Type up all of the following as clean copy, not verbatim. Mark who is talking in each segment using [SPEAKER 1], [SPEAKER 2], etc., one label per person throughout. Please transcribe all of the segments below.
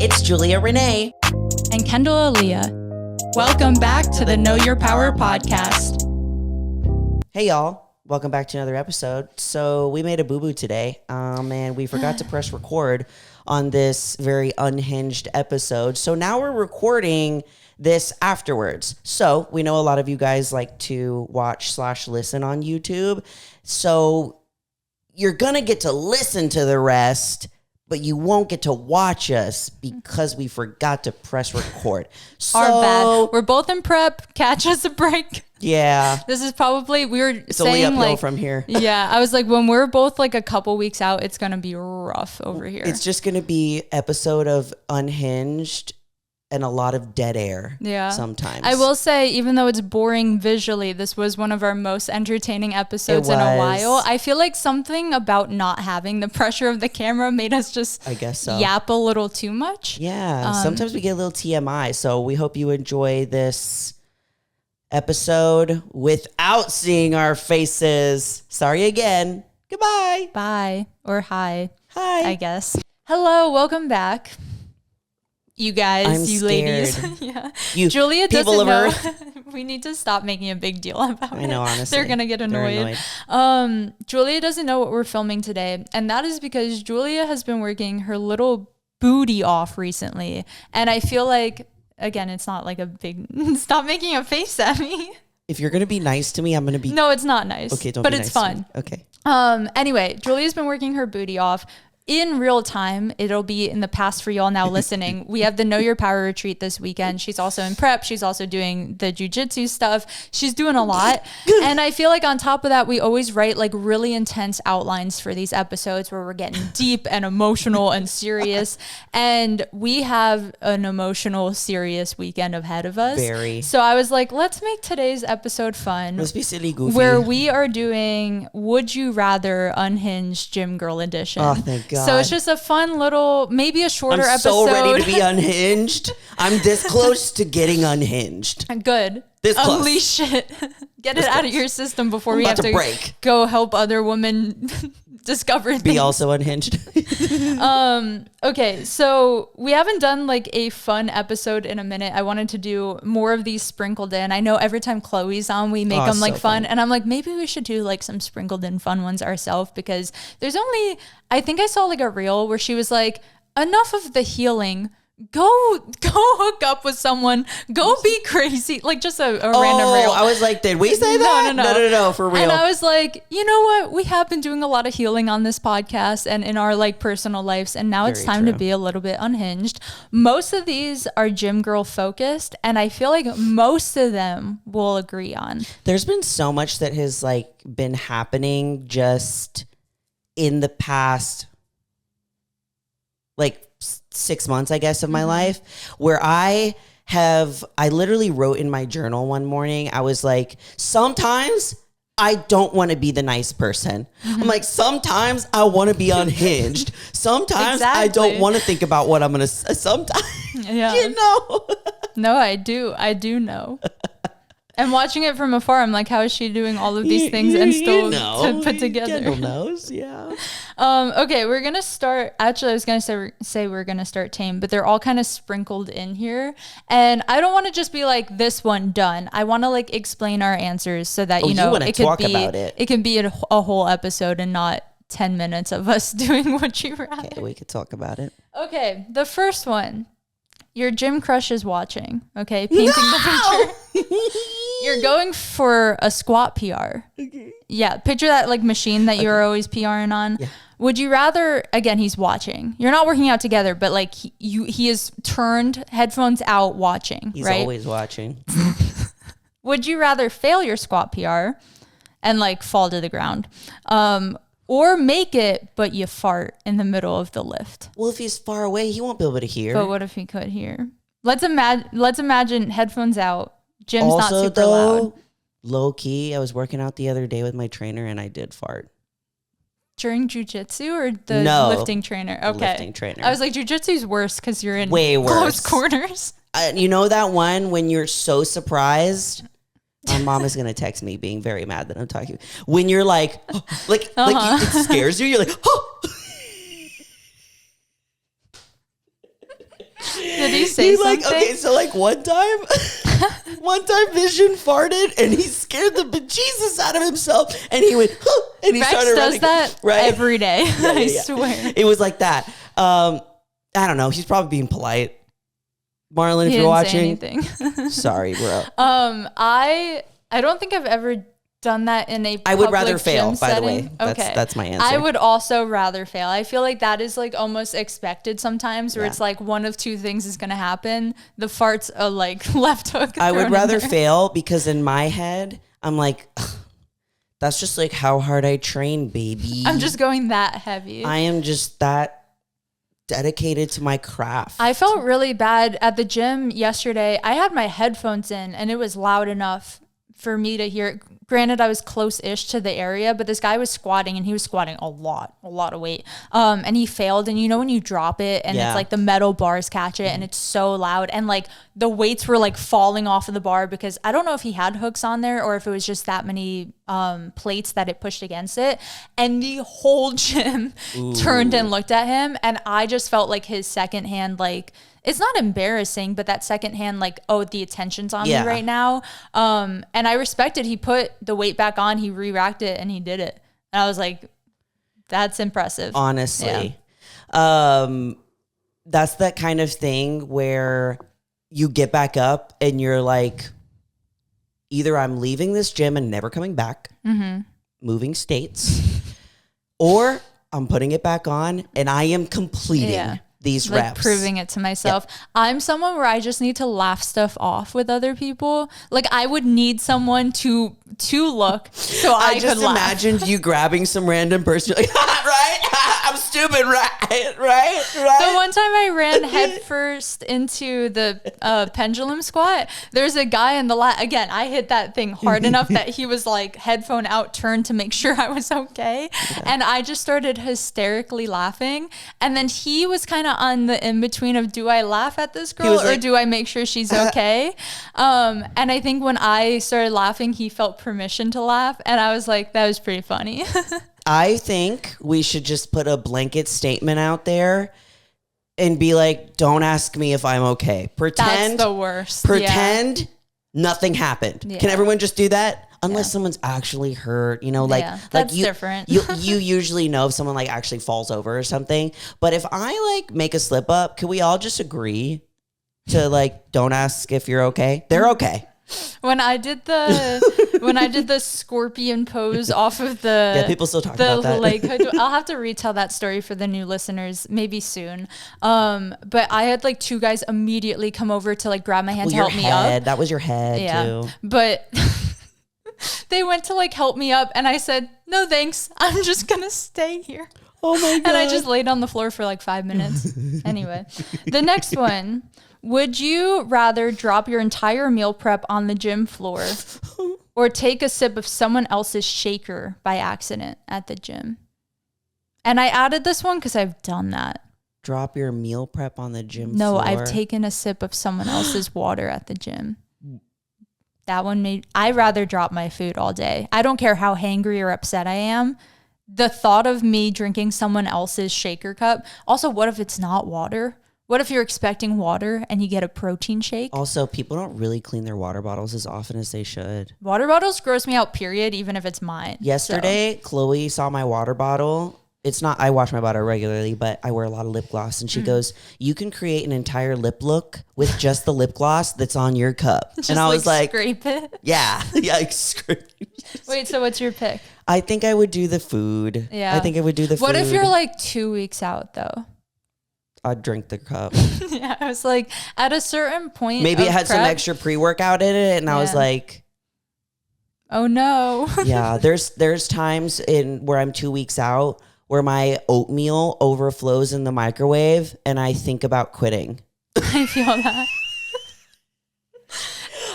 [SPEAKER 1] It's Julia Renee.
[SPEAKER 2] And Kendall Aaliyah. Welcome back to the Know Your Power podcast.
[SPEAKER 1] Hey, y'all. Welcome back to another episode. So we made a boo-boo today, and we forgot to press record on this very unhinged episode. So now we're recording this afterwards. So we know a lot of you guys like to watch/listen on YouTube. So you're going to get to listen to the rest, but you won't get to watch us because we forgot to press record. So,
[SPEAKER 2] Our bad. We're both in prep. Catch us a break.
[SPEAKER 1] Yeah.
[SPEAKER 2] This is probably,
[SPEAKER 1] It's only uphill from here.
[SPEAKER 2] Yeah. I was like, when we're both like a couple weeks out, it's going to be rough over here.
[SPEAKER 1] It's just going to be episode of Unhinged and a lot of dead air. Yeah. Sometimes.
[SPEAKER 2] I will say, even though it's boring visually, this was one of our most entertaining episodes in a while. I feel like something about not having the pressure of the camera made us just yap a little too much.
[SPEAKER 1] Yeah. Sometimes we get a little TMI. So we hope you enjoy this episode without seeing our faces. Sorry again. Goodbye.
[SPEAKER 2] Bye. Or hi.
[SPEAKER 1] Hi.
[SPEAKER 2] I guess. Hello. Welcome back. You guys, you ladies. Yeah. Julia doesn't know. We need to stop making a big deal about it.
[SPEAKER 1] I know, honestly.
[SPEAKER 2] They're going to get annoyed. Julia doesn't know what we're filming today. And that is because Julia has been working her little booty off recently. And I feel like, again, it's not like a big, stop making a face at me.
[SPEAKER 1] If you're going to be nice to me, I'm going to be.
[SPEAKER 2] No, it's not nice.
[SPEAKER 1] Okay, don't
[SPEAKER 2] but
[SPEAKER 1] be
[SPEAKER 2] it's
[SPEAKER 1] nice
[SPEAKER 2] fun.
[SPEAKER 1] To me. Okay.
[SPEAKER 2] Anyway, Julia's been working her booty off. In real time, it'll be in the past for y'all now listening. We have the Know Your Power retreat this weekend. She's also in prep. She's also doing the jujitsu stuff. She's doing a lot. And I feel like on top of that, we always write like really intense outlines for these episodes where we're getting deep and emotional and serious. And we have an emotional, serious weekend ahead of us.
[SPEAKER 1] Very.
[SPEAKER 2] So I was like, let's make today's episode fun.
[SPEAKER 1] Let's be silly goofy.
[SPEAKER 2] Where we are doing Would You Rather Unhinged Gym Girl Edition.
[SPEAKER 1] Oh, thank God.
[SPEAKER 2] So it's just a fun little, maybe a shorter episode.
[SPEAKER 1] I'm so ready to be unhinged. I'm this close to getting unhinged.
[SPEAKER 2] Good.
[SPEAKER 1] This close.
[SPEAKER 2] Unleash it. Get it out of your system before we have to
[SPEAKER 1] break.
[SPEAKER 2] Go help other women discover things.
[SPEAKER 1] Be also unhinged.
[SPEAKER 2] Okay, so we haven't done like a fun episode in a minute. I wanted to do more of these sprinkled in. I know every time Chloe's on, we make them like so fun. And I'm like, maybe we should do like some sprinkled in fun ones ourselves, because there's only, I think I saw like a reel where she was like, enough of the healing. Go hook up with someone. Go be crazy. Like just a random reel.
[SPEAKER 1] I was like, did we say that? No, for real.
[SPEAKER 2] And I was like, you know what? We have been doing a lot of healing on this podcast and in our like personal lives. And now it's time to be a little bit unhinged. Most of these are gym girl focused. And I feel like most of them will agree on.
[SPEAKER 1] There's been so much that has like been happening just in the past, like 6 months, I guess, of my life, where I literally wrote in my journal one morning. I was like, sometimes I don't want to be the nice person. I'm like, sometimes I want to be unhinged. Sometimes I don't want to think about what I'm going to say. Sometimes, you know.
[SPEAKER 2] No, I do know. And watching it from afar, I'm like, how is she doing all of these things and still to put together?
[SPEAKER 1] Kendall knows, yeah.
[SPEAKER 2] Okay, we're going to start. Actually, I was going to say we're going to start tame, but they're all kind of sprinkled in here. And I don't want to just be like, this one done. I want to like explain our answers so that, it can be a whole episode and not 10 minutes of us doing Would You Rather.
[SPEAKER 1] Okay, we could talk about it.
[SPEAKER 2] Okay, the first one. Your gym crush is watching, okay? Painting the picture. You're going for a squat PR. Okay. Yeah, picture that like machine that you're always PRing on. Yeah. Would you rather, again, he's watching. You're not working out together, but like he is turned, headphones out, watching,
[SPEAKER 1] He's
[SPEAKER 2] right?
[SPEAKER 1] always watching.
[SPEAKER 2] Would you rather fail your squat PR and like fall to the ground? Or make it, but you fart in the middle of the lift.
[SPEAKER 1] Well, if he's far away, he won't be able to hear.
[SPEAKER 2] But what if he could hear? Let's imagine headphones out. Gym's not super loud.
[SPEAKER 1] Low key, I was working out the other day with my trainer and I did fart.
[SPEAKER 2] During jujitsu or the lifting trainer? Okay.
[SPEAKER 1] Lifting trainer.
[SPEAKER 2] I was like, jujitsu's worse because you're in
[SPEAKER 1] way worse
[SPEAKER 2] close corners.
[SPEAKER 1] You know that one when you're so surprised? My mom is going to text me being very mad that I'm talking. When you're like, oh, like it scares you. You're like, oh.
[SPEAKER 2] Did he say something?
[SPEAKER 1] Okay, so like one time Vision farted and he scared the bejesus out of himself and he went, huh, and he
[SPEAKER 2] Rex
[SPEAKER 1] started
[SPEAKER 2] does
[SPEAKER 1] running.
[SPEAKER 2] that every day. I swear.
[SPEAKER 1] It was like that. I don't know. He's probably being polite. Marlon, if
[SPEAKER 2] He
[SPEAKER 1] you're
[SPEAKER 2] didn't say
[SPEAKER 1] watching,
[SPEAKER 2] anything.
[SPEAKER 1] sorry, bro.
[SPEAKER 2] I don't think I've ever done that in a
[SPEAKER 1] I would rather
[SPEAKER 2] public
[SPEAKER 1] fail,
[SPEAKER 2] gym
[SPEAKER 1] by the
[SPEAKER 2] setting.
[SPEAKER 1] way.
[SPEAKER 2] Okay.
[SPEAKER 1] That's my answer.
[SPEAKER 2] I would also rather fail. I feel like that is like almost expected sometimes where it's like one of two things is going to happen. The fart's a like left hook.
[SPEAKER 1] I would rather fail because in my head, I'm like, that's just like how hard I train, baby.
[SPEAKER 2] I'm just going that heavy.
[SPEAKER 1] I am just that dedicated to my craft.
[SPEAKER 2] I felt really bad at the gym yesterday. I had my headphones in and it was loud enough for me to hear it. Granted, I was close-ish to the area, but this guy was squatting and he was squatting a lot of weight. And he failed. And you know, when you drop it and it's like the metal bars catch it and it's so loud and like the weights were like falling off of the bar because I don't know if he had hooks on there or if it was just that many plates that it pushed against it. And the whole gym turned and looked at him. And I just felt like his second hand, like, it's not embarrassing, but that second hand, like, oh, the attention's on me right now. And I respected, he put the weight back on, he re-racked it and he did it. And I was like, that's impressive.
[SPEAKER 1] Honestly. That's that kind of thing where you get back up and you're like, either I'm leaving this gym and never coming back, moving states, or I'm putting it back on and I am completing these
[SPEAKER 2] like
[SPEAKER 1] reps.
[SPEAKER 2] Proving it to myself. I'm someone where I just need to laugh stuff off with other people. Like I would need someone to look so I could
[SPEAKER 1] just
[SPEAKER 2] laugh.
[SPEAKER 1] imagined you grabbing some random person, you're like, right? I'm stupid, right?
[SPEAKER 2] The one time I ran headfirst into the pendulum squat, there's a guy in the again, I hit that thing hard enough that he was like headphone out turned to make sure I was okay. And I just started hysterically laughing. And then he was kind of on the in-between of, do I laugh at this girl or do I make sure she's okay? And I think when I started laughing, he felt permission to laugh. And I was like, that was pretty funny.
[SPEAKER 1] I think we should just put a blanket statement out there and be like, don't ask me if I'm okay. Pretend.
[SPEAKER 2] That's the worst.
[SPEAKER 1] Pretend nothing happened.
[SPEAKER 2] Yeah.
[SPEAKER 1] Can everyone just do that? Unless someone's actually hurt, you know, like,
[SPEAKER 2] that's
[SPEAKER 1] you,
[SPEAKER 2] different.
[SPEAKER 1] you usually know if someone like actually falls over or something. But if I like make a slip up, can we all just agree to like, don't ask if you're okay? They're okay.
[SPEAKER 2] When I did the scorpion pose off of the
[SPEAKER 1] people still talk about that.
[SPEAKER 2] leg hood, I'll have to retell that story for the new listeners maybe soon. But I had like two guys immediately come over to like grab my hand to help me up.
[SPEAKER 1] That was your head too.
[SPEAKER 2] But they went to like help me up and I said, no thanks, I'm just gonna stay here.
[SPEAKER 1] Oh my God.
[SPEAKER 2] And I just laid on the floor for like 5 minutes. Anyway, the next one. Would you rather drop your entire meal prep on the gym floor or take a sip of someone else's shaker by accident at the gym? And I added this one because I've done that.
[SPEAKER 1] Drop your meal prep on the gym
[SPEAKER 2] No,
[SPEAKER 1] floor?
[SPEAKER 2] I've taken a sip of someone else's water at the gym. That one I'd rather drop my food all day. I don't care how hangry or upset I am. The thought of me drinking someone else's shaker cup. Also, what if it's not water? What if you're expecting water and you get a protein shake?
[SPEAKER 1] Also, people don't really clean their water bottles as often as they should.
[SPEAKER 2] Water bottles gross me out, period, even if it's mine.
[SPEAKER 1] Yesterday, Chloe saw my water bottle. It's not, I wash my bottle regularly, but I wear a lot of lip gloss. And she goes, you can create an entire lip look with just the lip gloss that's on your cup.
[SPEAKER 2] Just
[SPEAKER 1] and I was like,
[SPEAKER 2] scrape it.
[SPEAKER 1] yeah, scrape.
[SPEAKER 2] Wait, so what's your pick?
[SPEAKER 1] I think I would do the food.
[SPEAKER 2] Yeah.
[SPEAKER 1] I think I would do the food.
[SPEAKER 2] What if you're like 2 weeks out though?
[SPEAKER 1] I'd drink the cup.
[SPEAKER 2] Yeah, I was like, at a certain point,
[SPEAKER 1] maybe it had some extra pre-workout in it, and I was like,
[SPEAKER 2] oh no.
[SPEAKER 1] yeah, there's times in where I'm 2 weeks out where my oatmeal overflows in the microwave, and I think about quitting.
[SPEAKER 2] I feel that.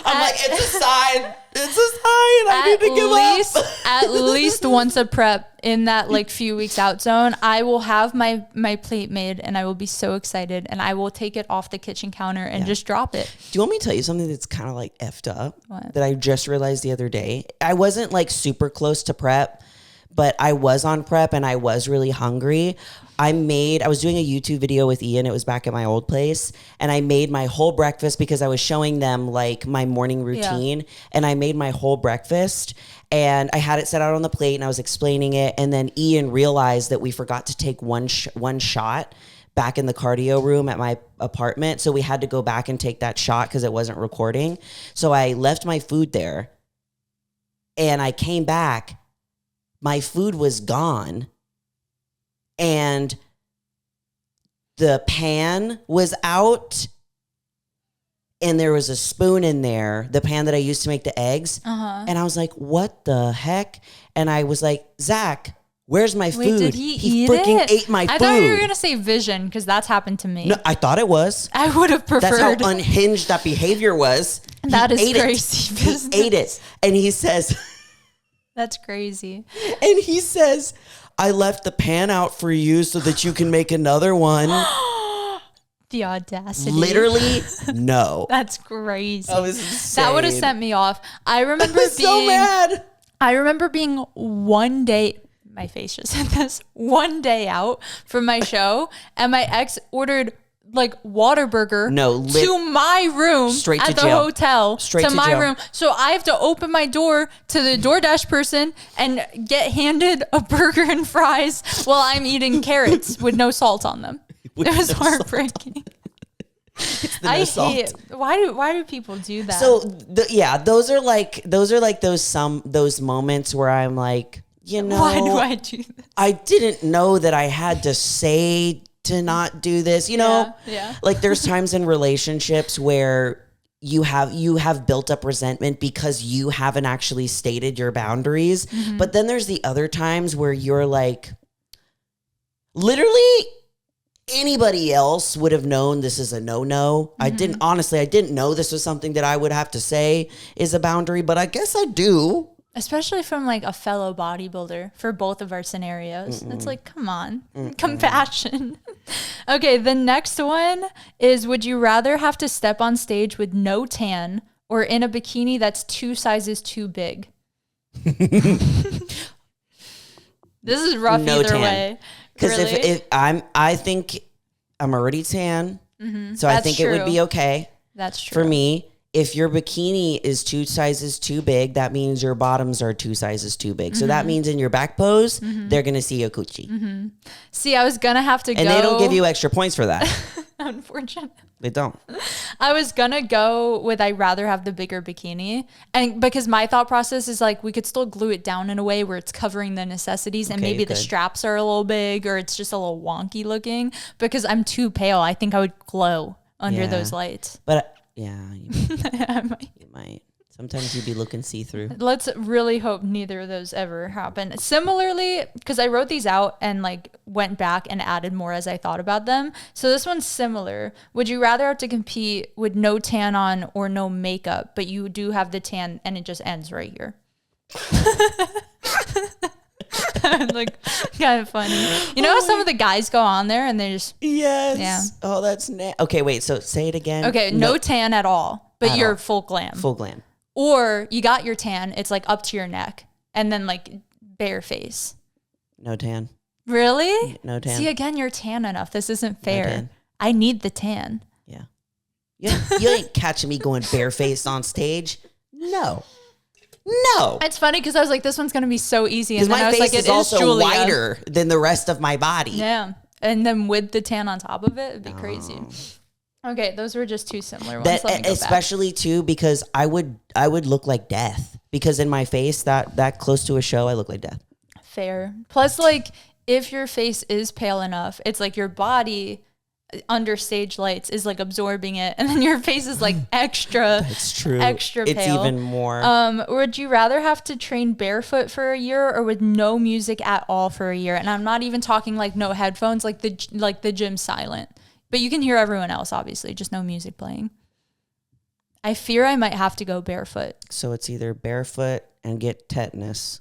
[SPEAKER 1] I'm like, it's a sign. It's a sign. I need to give up.
[SPEAKER 2] At least once a prep in that like few weeks out zone, I will have my plate made and I will be so excited and I will take it off the kitchen counter and just drop it.
[SPEAKER 1] Do you want me to tell you something that's kind of like effed up?
[SPEAKER 2] What?
[SPEAKER 1] That I just realized the other day? I wasn't like super close to prep, but I was on prep and I was really hungry. I was doing a YouTube video with Ian. It was back at my old place. And I made my whole breakfast because I was showing them like my morning routine. And I made my whole breakfast and I had it set out on the plate and I was explaining it. And then Ian realized that we forgot to take one shot back in the cardio room at my apartment. So we had to go back and take that shot because it wasn't recording. So I left my food there and I came back. My food was gone. And the pan was out and there was a spoon in there, the pan that I used to make the eggs. And I was like, what the heck? And I was like, Zach, where's my food?
[SPEAKER 2] Did he eat
[SPEAKER 1] freaking
[SPEAKER 2] it?
[SPEAKER 1] ate my food.
[SPEAKER 2] I thought you were going to say vision because that's happened to me.
[SPEAKER 1] No, I thought it was.
[SPEAKER 2] I would have preferred.
[SPEAKER 1] That's how unhinged that behavior was.
[SPEAKER 2] That is crazy business.
[SPEAKER 1] He ate it. And he says...
[SPEAKER 2] That's crazy.
[SPEAKER 1] And he says, I left the pan out for you so that you can make another one.
[SPEAKER 2] The audacity.
[SPEAKER 1] Literally, no.
[SPEAKER 2] That's crazy.
[SPEAKER 1] That was insane.
[SPEAKER 2] That would have sent me off. I remember
[SPEAKER 1] so mad.
[SPEAKER 2] I remember being one day, my face just said this, one day out from my show, and my ex ordered like Whataburger to my room
[SPEAKER 1] straight
[SPEAKER 2] at
[SPEAKER 1] to
[SPEAKER 2] the
[SPEAKER 1] jail.
[SPEAKER 2] hotel
[SPEAKER 1] straight
[SPEAKER 2] to my
[SPEAKER 1] jail.
[SPEAKER 2] room. So I have to open my door to the DoorDash person and get handed a burger and fries while I'm eating carrots with no salt on them. It was heartbreaking. I hate. Why do people do that?
[SPEAKER 1] So those are like those moments where I'm like, you know,
[SPEAKER 2] why do I do this?
[SPEAKER 1] I didn't know that I had to say to not do this, you know?
[SPEAKER 2] Yeah.
[SPEAKER 1] Like there's times in relationships where you have built up resentment because you haven't actually stated your boundaries. Mm-hmm. But then there's the other times where you're like, literally anybody else would have known this is a no-no. Mm-hmm. I didn't know this was something that I would have to say is a boundary, but I guess I do.
[SPEAKER 2] Especially from like a fellow bodybuilder for both of our scenarios. It's like, come on, compassion. Okay, the next one is, would you rather have to step on stage with no tan or in a bikini that's 2 sizes too big? This is rough either way.
[SPEAKER 1] Because
[SPEAKER 2] really?
[SPEAKER 1] if I think I'm already tan, so I think
[SPEAKER 2] true.
[SPEAKER 1] it would be okay.
[SPEAKER 2] That's true.
[SPEAKER 1] For me. If your bikini is 2 sizes too big, that means your bottoms are 2 sizes too big. So that means in your back pose, they're going to see your coochie.
[SPEAKER 2] See, I was going to have to go.
[SPEAKER 1] And they don't give you extra points for that.
[SPEAKER 2] Unfortunately.
[SPEAKER 1] They don't.
[SPEAKER 2] I was going to go with I'd rather have the bigger bikini. And because my thought process is like, we could still glue it down in a way where it's covering the necessities and maybe the straps are a little big or it's just a little wonky looking. Because I'm too pale. I think I would glow under those lights.
[SPEAKER 1] But yeah, you might. Sometimes you'd be looking see-through.
[SPEAKER 2] Let's really hope neither of those ever happen. Similarly, because I wrote these out and like went back and added more as I thought about them. So this one's similar. Would you rather have to compete with no tan on or no makeup, but you do have the tan and it just ends right here? Like, kind of funny. You know how some of the guys go on there and they just...
[SPEAKER 1] Yes.
[SPEAKER 2] Yeah.
[SPEAKER 1] Oh, that's... Okay, wait. So say it again.
[SPEAKER 2] Okay, no tan at all, but you're full glam.
[SPEAKER 1] Full glam.
[SPEAKER 2] Or you got your tan, it's like up to your neck, and then like bare face.
[SPEAKER 1] No tan.
[SPEAKER 2] Really?
[SPEAKER 1] No tan.
[SPEAKER 2] See, again, you're tan enough. This isn't fair.
[SPEAKER 1] No tan.
[SPEAKER 2] I need the tan.
[SPEAKER 1] Yeah. You ain't catching me going barefaced on stage. No.
[SPEAKER 2] It's funny because I was like, this one's going to be so easy. And then
[SPEAKER 1] my
[SPEAKER 2] I was
[SPEAKER 1] face
[SPEAKER 2] like,
[SPEAKER 1] is also wider than the rest of my body.
[SPEAKER 2] Yeah. And then with the tan on top of it, it'd be crazy. Okay, those were just 2 similar ones.
[SPEAKER 1] Especially too, because I would look like death. Because in my face, that close to a show, I look like death.
[SPEAKER 2] Fair. Plus, like, if your face is pale enough, it's like your body under stage lights is like absorbing it, and then your face is like extra. That's true. Extra pale.
[SPEAKER 1] It's even more.
[SPEAKER 2] Would you rather have to train barefoot for a year or with no music at all for a year? And I'm not even talking like no headphones, like the gym silent. But you can hear everyone else, obviously, just no music playing. I fear I might have to go barefoot.
[SPEAKER 1] So it's either barefoot and get tetanus.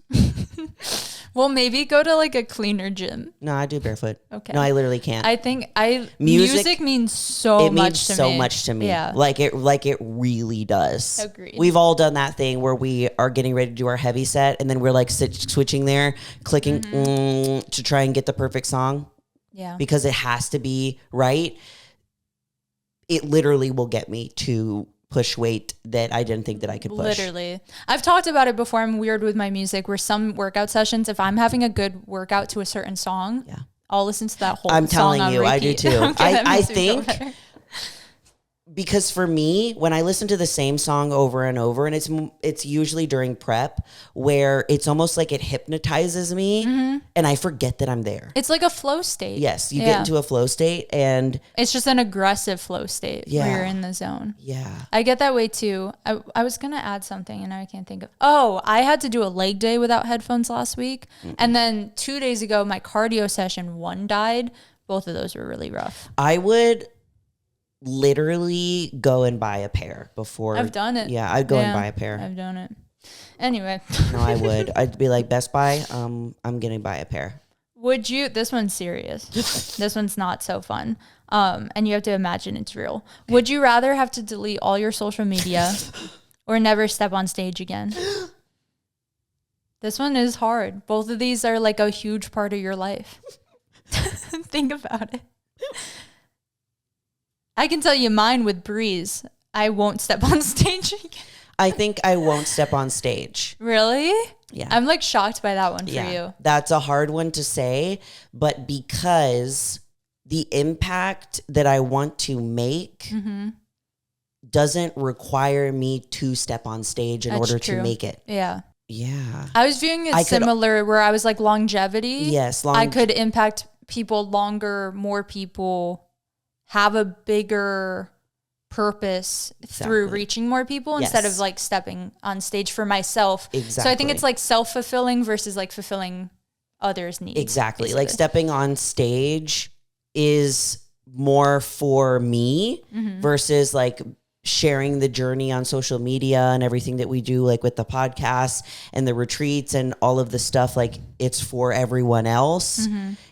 [SPEAKER 2] Well, maybe go to like a cleaner gym.
[SPEAKER 1] No, I do barefoot.
[SPEAKER 2] Okay.
[SPEAKER 1] No, I literally can't.
[SPEAKER 2] I think music means so much to me.
[SPEAKER 1] so much to me.
[SPEAKER 2] Yeah.
[SPEAKER 1] Like it really does.
[SPEAKER 2] Agreed.
[SPEAKER 1] We've all done that thing where we are getting ready to do our heavy set and then we're like switching there, clicking to try and get the perfect song.
[SPEAKER 2] Yeah.
[SPEAKER 1] Because it has to be right. It literally will get me to push weight that I didn't think that I could push.
[SPEAKER 2] Literally. I've talked about it before. I'm weird with my music where some workout sessions, if I'm having a good workout to a certain song, I'll listen to that whole song.
[SPEAKER 1] I'm telling you, I do too.
[SPEAKER 2] Okay,
[SPEAKER 1] I think because for me, when I listen to the same song over and over, and it's usually during prep where it's almost like it hypnotizes me and I forget that I'm there.
[SPEAKER 2] It's like a flow state.
[SPEAKER 1] Yes, you get into a flow state and
[SPEAKER 2] it's just an aggressive flow state where you're in the zone.
[SPEAKER 1] Yeah.
[SPEAKER 2] I get that way too. I was going to add something and now I can't think of. Oh, I had to do a leg day without headphones last week. And then 2 days ago, my cardio session 1 died. Both of those were really rough.
[SPEAKER 1] I would literally go and buy a pair before.
[SPEAKER 2] I've done it.
[SPEAKER 1] Yeah, I'd go and buy a pair.
[SPEAKER 2] I've done it. Anyway.
[SPEAKER 1] No, I would. I'd be like, Best Buy, I'm going to buy a pair.
[SPEAKER 2] Would you, this one's serious. This one's not so fun. And you have to imagine it's real. Would you rather have to delete all your social media or never step on stage again? This one is hard. Both of these are like a huge part of your life. Think about it. I can tell you mine with Breeze. I won't step on stage again.
[SPEAKER 1] I think I won't step on stage.
[SPEAKER 2] Really?
[SPEAKER 1] Yeah.
[SPEAKER 2] I'm like shocked by that one for you.
[SPEAKER 1] That's a hard one to say, but because the impact that I want to make doesn't require me to step on stage in order to make it.
[SPEAKER 2] Yeah.
[SPEAKER 1] Yeah.
[SPEAKER 2] I was viewing it similar where I was like longevity.
[SPEAKER 1] Yes.
[SPEAKER 2] I could impact people longer, more people, have a bigger purpose through reaching more people instead of like stepping on stage for myself.
[SPEAKER 1] Exactly.
[SPEAKER 2] So I think it's like self-fulfilling versus like fulfilling others' needs.
[SPEAKER 1] Exactly.
[SPEAKER 2] Basically.
[SPEAKER 1] Like stepping on stage is more for me versus like sharing the journey on social media and everything that we do, like with the podcast and the retreats and all of the stuff. Like it's for everyone else.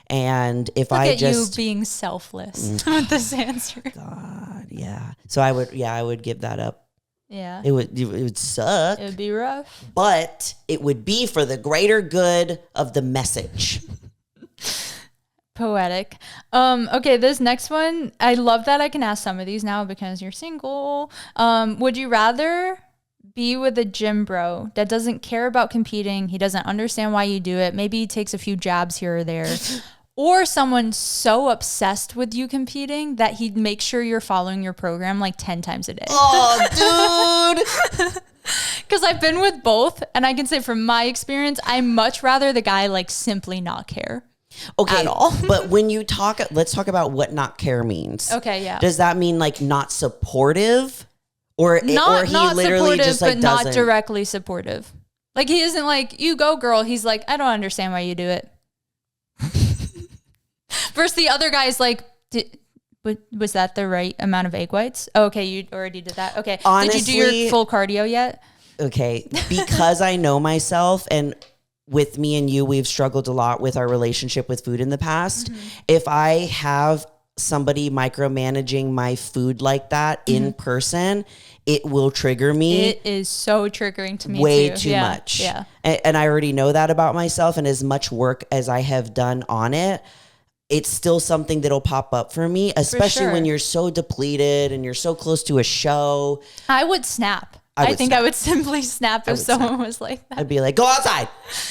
[SPEAKER 1] And if
[SPEAKER 2] Look
[SPEAKER 1] I
[SPEAKER 2] at
[SPEAKER 1] just
[SPEAKER 2] you being selfless with this answer.
[SPEAKER 1] God, yeah. So I would give that up.
[SPEAKER 2] Yeah.
[SPEAKER 1] It would suck.
[SPEAKER 2] It would be rough.
[SPEAKER 1] But it would be for the greater good of the message.
[SPEAKER 2] Poetic. Okay, this next one, I love that I can ask some of these now because you're single. Would you rather be with a gym bro that doesn't care about competing? He doesn't understand why you do it. Maybe he takes a few jabs here or there. Or someone so obsessed with you competing that he'd make sure you're following your program like 10 times a day.
[SPEAKER 1] Oh, dude.
[SPEAKER 2] Because I've been with both, and I can say from my experience, I much rather the guy like simply not care.
[SPEAKER 1] Okay,
[SPEAKER 2] at all.
[SPEAKER 1] But when you talk, let's talk about what not care means.
[SPEAKER 2] Okay, yeah.
[SPEAKER 1] Does that mean like not supportive? Or he
[SPEAKER 2] not
[SPEAKER 1] literally
[SPEAKER 2] supportive,
[SPEAKER 1] just like
[SPEAKER 2] but
[SPEAKER 1] doesn't?
[SPEAKER 2] not directly supportive. Like he isn't like, you go girl. He's like, I don't understand why you do it. Versus the other guy's like, was that the right amount of egg whites? Oh, okay, you already did that. Okay.
[SPEAKER 1] Honestly,
[SPEAKER 2] did you do your full cardio yet?
[SPEAKER 1] Okay, because I know myself, and with me and you, we've struggled a lot with our relationship with food in the past. If I have somebody micromanaging my food like that in person, it will trigger me.
[SPEAKER 2] It is so triggering to me
[SPEAKER 1] way
[SPEAKER 2] too.
[SPEAKER 1] too much.
[SPEAKER 2] Yeah.
[SPEAKER 1] And I already know that about myself, and as much work as I have done on it, it's still something that'll pop up for me, especially when you're so depleted and you're so close to a show.
[SPEAKER 2] I would snap. I think I would simply snap if someone was like that.
[SPEAKER 1] I'd be like, go outside.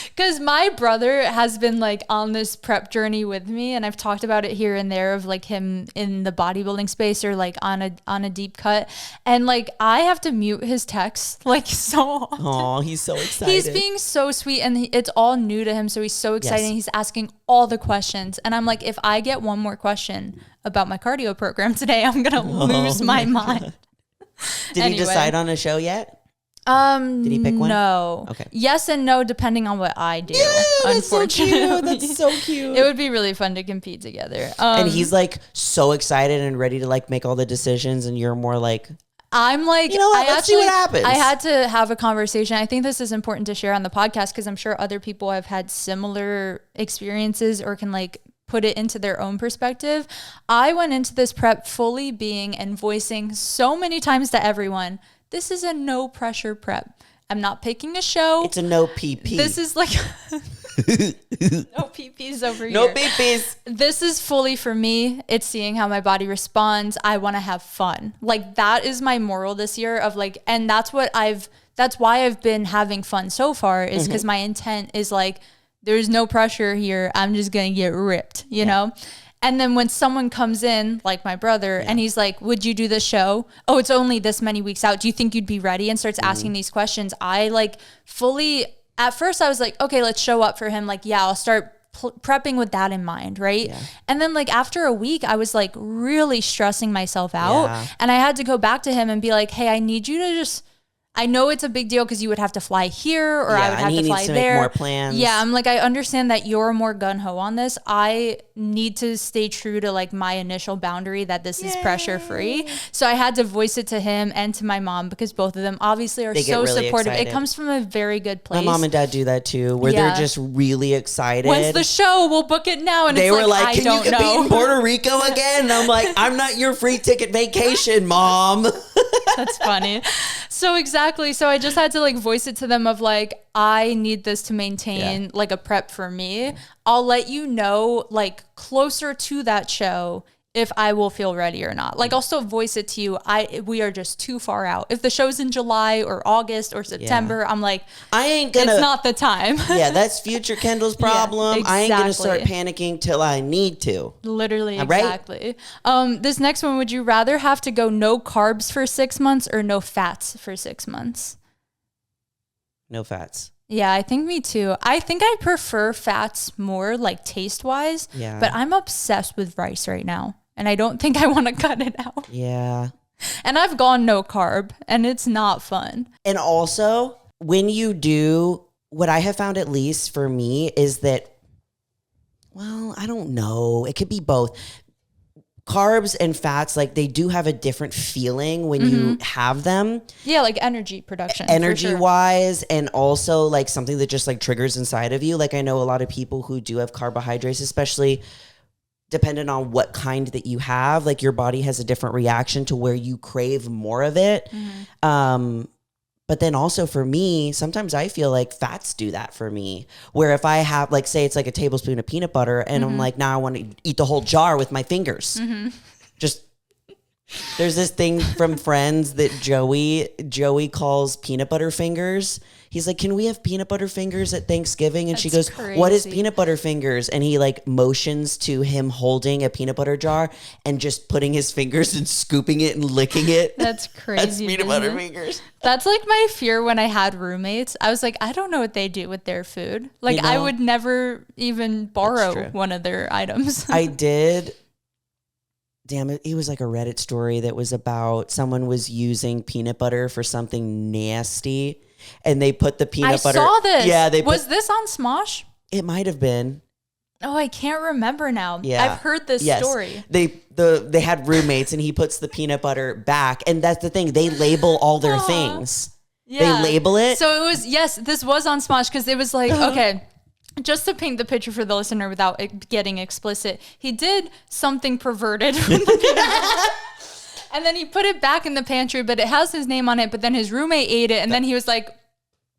[SPEAKER 2] Because my brother has been like on this prep journey with me, and I've talked about it here and there of like him in the bodybuilding space or like on a deep cut, and like I have to mute his texts like so often.
[SPEAKER 1] Oh, he's so excited.
[SPEAKER 2] He's being so sweet, and it's all new to him, so he's so excited. And he's asking all the questions, and I'm like, if I get one more question about my cardio program today, I'm gonna lose my mind.
[SPEAKER 1] Did he decide on a show yet?
[SPEAKER 2] Did
[SPEAKER 1] he pick one?
[SPEAKER 2] No.
[SPEAKER 1] Okay.
[SPEAKER 2] Yes and no, depending on what I do.
[SPEAKER 1] Unfortunately, that's so cute.
[SPEAKER 2] It would be really fun to compete together.
[SPEAKER 1] And he's like so excited and ready to like make all the decisions, and you're more like,
[SPEAKER 2] I'm like,
[SPEAKER 1] you know what? Let's see what happens.
[SPEAKER 2] I had to have a conversation. I think this is important to share on the podcast because I'm sure other people have had similar experiences or can like put it into their own perspective. I went into this prep fully being and voicing so many times to everyone, this is a no pressure prep. I'm not picking a show.
[SPEAKER 1] It's a no PP.
[SPEAKER 2] This is like no PPs over here.
[SPEAKER 1] No PPs.
[SPEAKER 2] This is fully for me. It's seeing how my body responds. I want to have fun. Like that is my moral this year of like, and that's why I've been having fun so far is because my intent is like, there's no pressure here. I'm just going to get ripped, you know? And then when someone comes in, like my brother, and he's like, would you do the show? Oh, it's only this many weeks out. Do you think you'd be ready? And starts asking these questions. I like fully, at first I was like, okay, let's show up for him. Like, yeah, I'll start prepping with that in mind, right? Yeah. And then like after a week, I was like really stressing myself out. Yeah. And I had to go back to him and be like, hey, I need you to just, I know it's a big deal because you would have to fly here or I would have to fly there.
[SPEAKER 1] Make more plans.
[SPEAKER 2] Yeah, I'm like, I understand that you're more gung-ho on this. I need to stay true to like my initial boundary that this is pressure free. So I had to voice it to him and to my mom because both of them obviously are so really supportive. Excited. It comes from a very good place.
[SPEAKER 1] My mom and dad do that too, where they're just really excited.
[SPEAKER 2] When's the show? We'll book it now. And
[SPEAKER 1] they
[SPEAKER 2] it's
[SPEAKER 1] were like,
[SPEAKER 2] can
[SPEAKER 1] you compete in Puerto Rico again? And I'm like, I'm not your free ticket vacation, Mom.
[SPEAKER 2] That's funny. So exactly. So I just had to like voice it to them of like, I need this to maintain like a prep for me. I'll let you know like closer to that show if I will feel ready or not. Like I'll still voice it to you. We are just too far out. If the show's in July or August or September, I'm like,
[SPEAKER 1] I ain't gonna.
[SPEAKER 2] It's not the time.
[SPEAKER 1] That's future Kendall's problem. Exactly. I ain't gonna start panicking till I need to.
[SPEAKER 2] Literally, exactly. This next one, would you rather have to go no carbs for 6 months or no fats for 6 months?
[SPEAKER 1] No fats.
[SPEAKER 2] Yeah, I think me too. I think I prefer fats more like taste wise. Yeah. But I'm obsessed with rice right now. And I don't think I want to cut it out.
[SPEAKER 1] Yeah.
[SPEAKER 2] And I've gone no carb and it's not fun.
[SPEAKER 1] And also when you do, what I have found at least for me is that, well, I don't know. It could be both. Carbs and fats, like they do have a different feeling when you have them.
[SPEAKER 2] Yeah, like energy production.
[SPEAKER 1] Energy wise, and also like something that just like triggers inside of you. Like I know a lot of people who do have carbohydrates, especially depending on what kind that you have, like your body has a different reaction to where you crave more of it. But then also for me, sometimes I feel like fats do that for me. Where if I have, like, say it's like a tablespoon of peanut butter and I'm like, now I want to eat the whole jar with my fingers. Just, there's this thing from Friends that Joey calls peanut butter fingers. He's like, can we have peanut butter fingers at Thanksgiving? And she goes, crazy. What is peanut butter fingers? And he like motions to him holding a peanut butter jar and just putting his fingers and scooping it and licking it.
[SPEAKER 2] That's crazy.
[SPEAKER 1] That's peanut butter fingers.
[SPEAKER 2] That's like my fear when I had roommates. I was like, I don't know what they do with their food. Like I would never even borrow one of their items.
[SPEAKER 1] I did. Damn it. It was like a Reddit story that was about someone was using peanut butter for something nasty. And they put the peanut butter.
[SPEAKER 2] I saw this.
[SPEAKER 1] Yeah,
[SPEAKER 2] was this on Smosh?
[SPEAKER 1] It might have been.
[SPEAKER 2] Oh, I can't remember now.
[SPEAKER 1] Yeah.
[SPEAKER 2] I've heard this story.
[SPEAKER 1] They had roommates and he puts the peanut butter back. And that's the thing. They label all their things. Yeah. They label it.
[SPEAKER 2] So it was, this was on Smosh because it was like, okay, just to paint the picture for the listener without it getting explicit, he did something perverted from the peanut butter. And then he put it back in the pantry, but it has his name on it. But then his roommate ate it. And then he was like,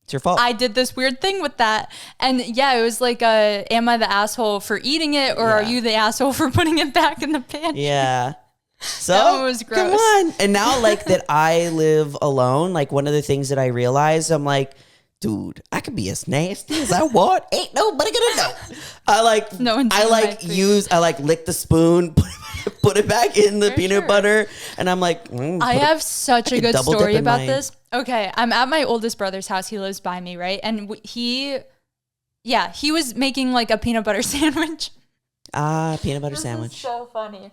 [SPEAKER 1] it's your fault.
[SPEAKER 2] I did this weird thing with that. And yeah, it was like, am I the asshole for eating it? Or are you the asshole for putting it back in the pantry?
[SPEAKER 1] Yeah. So
[SPEAKER 2] that was gross.
[SPEAKER 1] Come on. And now like that I live alone, like one of the things that I realized, I'm like, dude, I could be as nasty as I want. Ain't nobody gonna know. I like lick the spoon, put it back in the peanut butter, and I'm like,
[SPEAKER 2] I have such a good story about this. Okay, I'm at my oldest brother's house. He lives by me, right? And he was making like a peanut butter sandwich.
[SPEAKER 1] Peanut butter sandwich.
[SPEAKER 2] Is so funny.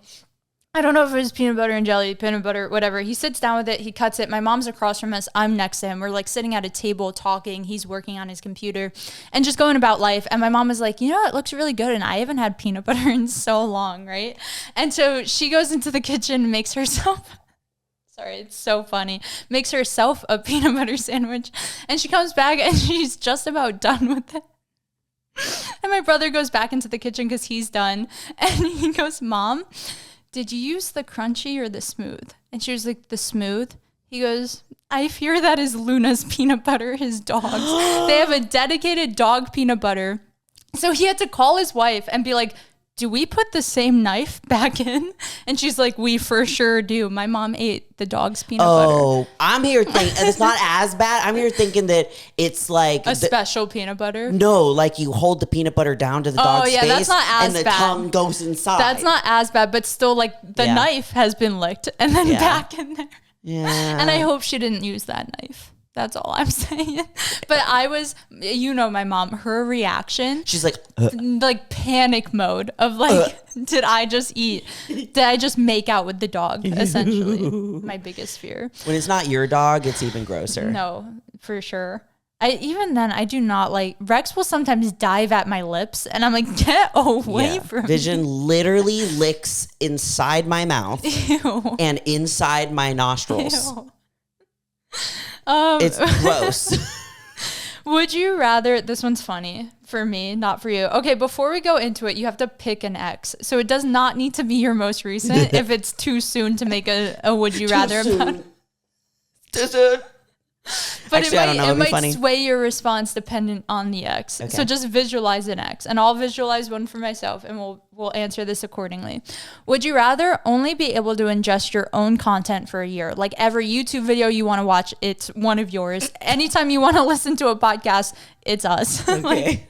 [SPEAKER 2] I don't know if it was peanut butter and jelly, peanut butter, whatever. He sits down with it. He cuts it. My mom's across from us. I'm next to him. We're like sitting at a table talking. He's working on his computer and just going about life. And my mom was like, you know, it looks really good. And I haven't had peanut butter in so long, right? And so she goes into the kitchen and makes herself Sorry, it's so funny. Makes herself a peanut butter sandwich. And she comes back and she's just about done with it. And my brother goes back into the kitchen because he's done. And he goes, Mom, did you use the crunchy or the smooth? And she was like, the smooth. He goes, I fear that is Luna's peanut butter, his dog's. They have a dedicated dog peanut butter. So he had to call his wife and be like, do we put the same knife back in? And she's like, we for sure do. My mom ate the dog's peanut butter.
[SPEAKER 1] Oh, I'm here thinking, it's not as bad. I'm here thinking that it's like
[SPEAKER 2] a special peanut butter.
[SPEAKER 1] No, like you hold the peanut butter down to the dog's face.
[SPEAKER 2] That's not as
[SPEAKER 1] and the
[SPEAKER 2] bad.
[SPEAKER 1] tongue goes inside.
[SPEAKER 2] That's not as bad, but still like the knife has been licked and then back in there.
[SPEAKER 1] Yeah.
[SPEAKER 2] And I hope she didn't use that knife. That's all I'm saying. But I was, my mom, her reaction.
[SPEAKER 1] She's like
[SPEAKER 2] panic mode of like, did I just make out with the dog? Essentially, my biggest fear.
[SPEAKER 1] When it's not your dog, it's even grosser.
[SPEAKER 2] No, for sure. I do not like, Rex will sometimes dive at my lips and I'm like, get away from
[SPEAKER 1] Vision
[SPEAKER 2] me.
[SPEAKER 1] literally licks inside my mouth and inside my nostrils.
[SPEAKER 2] Ew.
[SPEAKER 1] It's gross.
[SPEAKER 2] Would you rather, this one's funny for me, not for you. Okay, before we go into it, you have to pick an ex. So it does not need to be your most recent if it's too soon to make a would you rather about it.
[SPEAKER 1] Too soon.
[SPEAKER 2] But
[SPEAKER 1] Actually,
[SPEAKER 2] it might sway your response dependent on the ex. Okay. So just visualize an ex, and I'll visualize one for myself, and we'll answer this accordingly. Would you rather only be able to ingest your own content for a year? Like every YouTube video you want to watch, it's one of yours. Anytime you want to listen to a podcast, it's us.
[SPEAKER 1] Okay.
[SPEAKER 2] Like,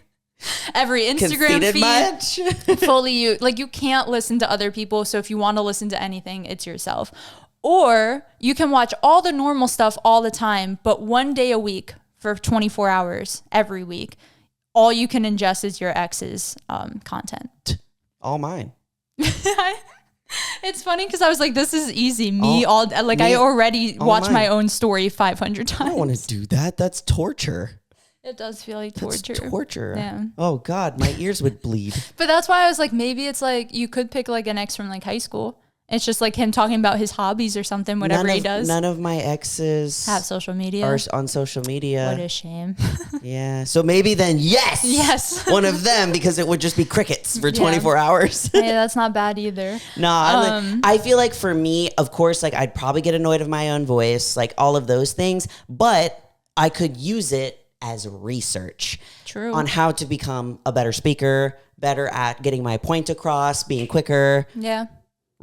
[SPEAKER 2] every Instagram feed, fully you. Like you can't listen to other people. So if you want to listen to anything, it's yourself. Or you can watch all the normal stuff all the time, but one day a week for 24 hours every week, all you can ingest is your ex's content.
[SPEAKER 1] All mine.
[SPEAKER 2] It's funny because I was like, this is easy. I already watch my own story 500 times.
[SPEAKER 1] I don't want to do that. That's torture.
[SPEAKER 2] It does feel like torture.
[SPEAKER 1] That's torture.
[SPEAKER 2] Yeah.
[SPEAKER 1] Oh God, my ears would bleed.
[SPEAKER 2] But that's why I was like, maybe it's like you could pick like an ex from like high school. It's just like him talking about his hobbies or something, whatever he does.
[SPEAKER 1] None of my exes
[SPEAKER 2] have social media.
[SPEAKER 1] Are on social media.
[SPEAKER 2] What a shame.
[SPEAKER 1] Yeah. So maybe then, yes. One of them, because it would just be crickets for 24 hours.
[SPEAKER 2] Hey, that's not bad either.
[SPEAKER 1] No, I feel like for me, of course, like I'd probably get annoyed of my own voice, like all of those things, but I could use it as research.
[SPEAKER 2] True.
[SPEAKER 1] On how to become a better speaker, better at getting my point across, being quicker.
[SPEAKER 2] Yeah.